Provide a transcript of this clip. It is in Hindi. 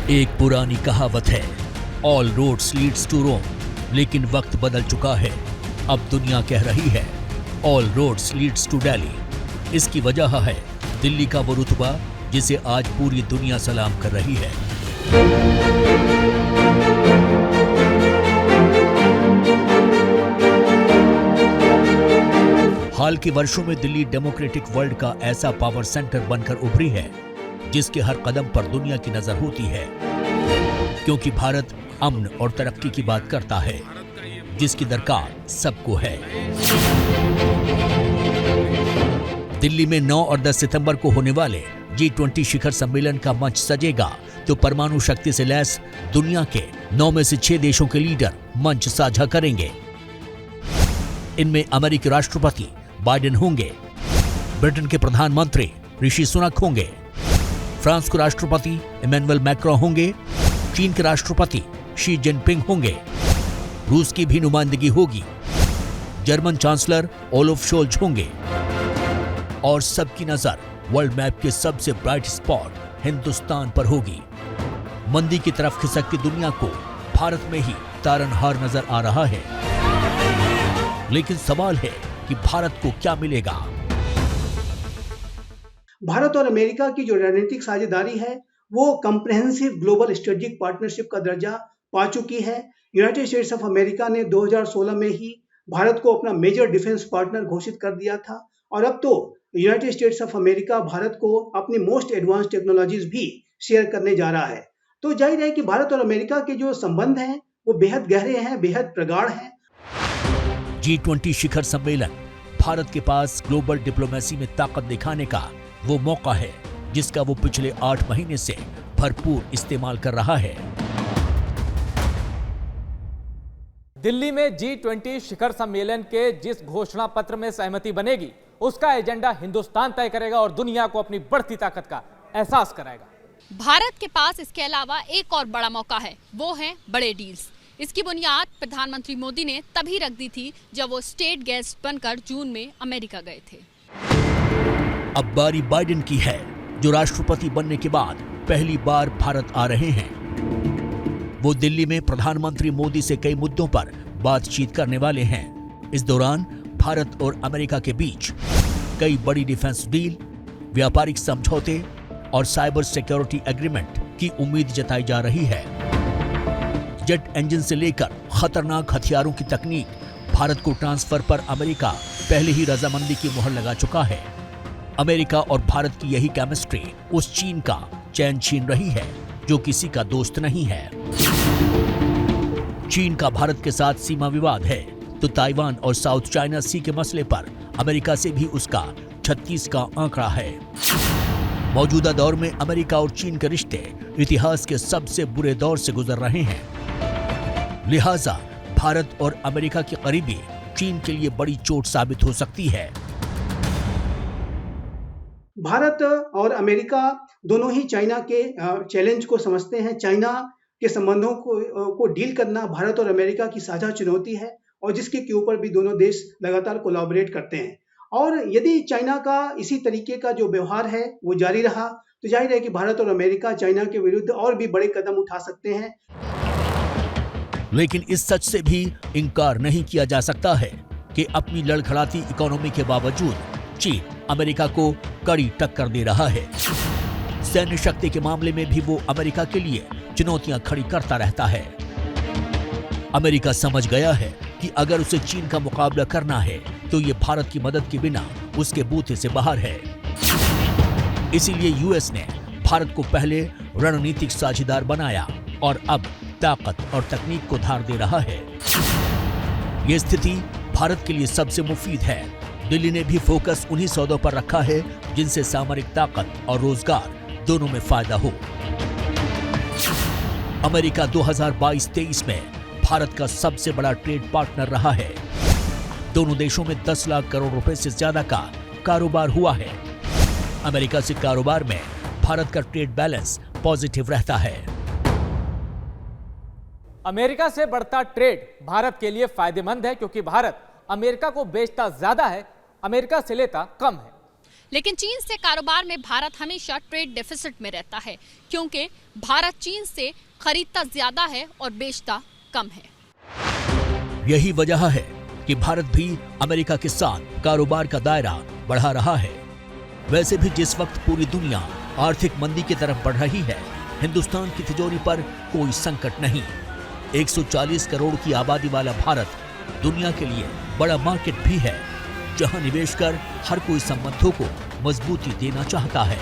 एक पुरानी कहावत है, ऑल रोड्स लीड्स टू रोम, लेकिन वक्त बदल चुका है। अब दुनिया कह रही है, all roads leads to Delhi. इसकी वजह है दिल्ली का वो रुतबा जिसे आज पूरी दुनिया सलाम कर रही है। हाल के वर्षों में दिल्ली डेमोक्रेटिक वर्ल्ड का ऐसा पावर सेंटर बनकर उभरी है जिसके हर कदम पर दुनिया की नजर होती है, क्योंकि भारत अमन और तरक्की की बात करता है, जिसकी दरकार सबको है। दिल्ली में 9 और 10 सितंबर को होने वाले G20 शिखर सम्मेलन का मंच सजेगा तो परमाणु शक्ति से लैस दुनिया के 9 में से 6 देशों के लीडर मंच साझा करेंगे। इनमें अमेरिकी राष्ट्रपति बाइडेन होंगे, ब्रिटेन के प्रधानमंत्री ऋषि सुनक होंगे, फ्रांस के राष्ट्रपति इमैनुअल मैक्रों होंगे, चीन के राष्ट्रपति शी जिनपिंग होंगे, रूस की भी नुमाइंदगी होगी, जर्मन चांसलर ओलाफ शोल्ज होंगे और सबकी नजर वर्ल्ड मैप के सबसे ब्राइट स्पॉट हिंदुस्तान पर होगी। मंदी की तरफ खिसकती दुनिया को भारत में ही तारनहार नजर आ रहा है, लेकिन सवाल है कि भारत को क्या मिलेगा। भारत और अमेरिका की जो रणनीतिक साझेदारी है वो कंप्रेहेंसिव ग्लोबल स्ट्रेटेजिक पार्टनरशिप का दर्जा पा चुकी है। यूनाइटेड स्टेट्स ऑफ अमेरिका ने 2016 में ही भारत को अपना मेजर डिफेंस पार्टनर घोषित कर दिया था और अब तो United states of America Bharat को अपनी मोस्ट एडवांस टेक्नोलॉजीज भी शेयर करने जा रहा है। तो जाहिर है कि भारत और अमेरिका के जो संबंध हैं वो बेहद गहरे हैं, बेहद प्रगाढ़ हैं। G20 शिखर सम्मेलन भारत के पास ग्लोबल डिप्लोमेसी में ताकत दिखाने का वो मौका है जिसका वो पिछले 8 महीने से भरपूर इस्तेमाल कर रहा है। दिल्ली में G20 शिखर सम्मेलन के जिस घोषणा पत्र में सहमति बनेगी उसका एजेंडा हिंदुस्तान तय करेगा और दुनिया को अपनी बढ़ती ताकत का एहसास कराएगा। भारत के पास इसके अलावा एक और बड़ा मौका है, वो है बड़े डील्स। इसकी बुनियाद प्रधानमंत्री मोदी ने तभी रख दी थी जब वो स्टेट गेस्ट बनकर जून में अमेरिका गए थे। अब बारी बाइडेन की है, जो राष्ट्रपति बनने के बाद पहली बार भारत आ रहे हैं। वो दिल्ली में प्रधानमंत्री मोदी से कई मुद्दों पर बातचीत करने वाले हैं। इस दौरान भारत और अमेरिका के बीच कई बड़ी डिफेंस डील, व्यापारिक समझौते और साइबर सिक्योरिटी एग्रीमेंट की उम्मीद जताई जा रही है। जेट इंजन से लेकर खतरनाक हथियारों की तकनीक, भारत को ट्रांसफर पर अमेरिका पहले ही रजामंदी की मुहर लगा चुका है। अमेरिका और भारत की यही केमिस्ट्री उस चीन का चैन छीन रही है जो किसी का दोस्त नहीं है। चीन का भारत के साथ सीमा विवाद है तो ताइवान और साउथ चाइना सी के मसले पर अमेरिका से भी उसका 36 का आंकड़ा है। मौजूदा दौर में अमेरिका और चीन के रिश्ते इतिहास के सबसे बुरे दौर से गुजर रहे हैं। लिहाजा भारत और अमेरिका की करीबी चीन के लिए बड़ी चोट साबित हो सकती है। भारत और अमेरिका दोनों ही चाइना के चैलेंज को समझते हैं। चाइना के संबंधों को डील करना भारत और अमेरिका की साझा चुनौती है और जिसके के ऊपर भी दोनों देश लगातार कोलैबोरेट करते हैं। और यदि चाइना का इसी तरीके का जो व्यवहार है वो जारी रहा तो जाहिर है कि भारत और अमेरिका चाइना के विरुद्ध और भी बड़े कदम उठा सकते हैं। लेकिन इस सच से भी इनकार नहीं किया जा सकता है कि अपनी लड़खड़ाती इकोनॉमी के बावजूद चीन अमेरिका को कड़ी टक्कर दे रहा है। सैन्य शक्ति के मामले में भी वो अमेरिका के लिए चुनौतियां खड़ी करता रहता है। अमेरिका समझ गया है कि अगर उसे चीन का मुकाबला करना है तो ये भारत की मदद के बिना उसके बूते से बाहर है। इसीलिए यूएस ने भारत को पहले रणनीतिक साझेदार बनाया और अब ताकत और तकनीक को धार दे रहा है। ये स्थिति भारत के लिए सबसे मुफीद है। दिल्ली ने भी फोकस उन्हीं सौदों पर रखा है जिनसे सामरिक ताकत और रोजगार दोनों में फायदा हो। अमेरिका 2022-23 में भारत का सबसे बड़ा ट्रेड पार्टनर रहा है। दोनों देशों में 10 लाख करोड़ रुपए से ज्यादा का कारोबार हुआ है। अमेरिका से कारोबार में भारत का ट्रेड बैलेंस पॉजिटिव रहता है। अमेरिका से बढ़ता ट्रेड भारत के लिए फायदेमंद है क्योंकि भारत अमेरिका को बेचता ज्यादा है, अमेरिका से लेता कम है। लेकिन चीन से कारोबार में भारत हमेशा ट्रेड डेफिसिट में रहता है, क्योंकि भारत चीन से खरीदता ज्यादा है और बेचता कम है। यही वजह है कि भारत भी अमेरिका के साथ कारोबार का दायरा बढ़ा रहा है। वैसे भी जिस वक्त पूरी दुनिया आर्थिक मंदी की तरफ बढ़ रही है, हिंदुस्तान की तिजोरी पर कोई संकट नहीं। 140 करोड़ की आबादी वाला भारत दुनिया के लिए बड़ा मार्केट भी है, जहां निवेश कर हर कोई संबंधों को मजबूती देना चाहता है।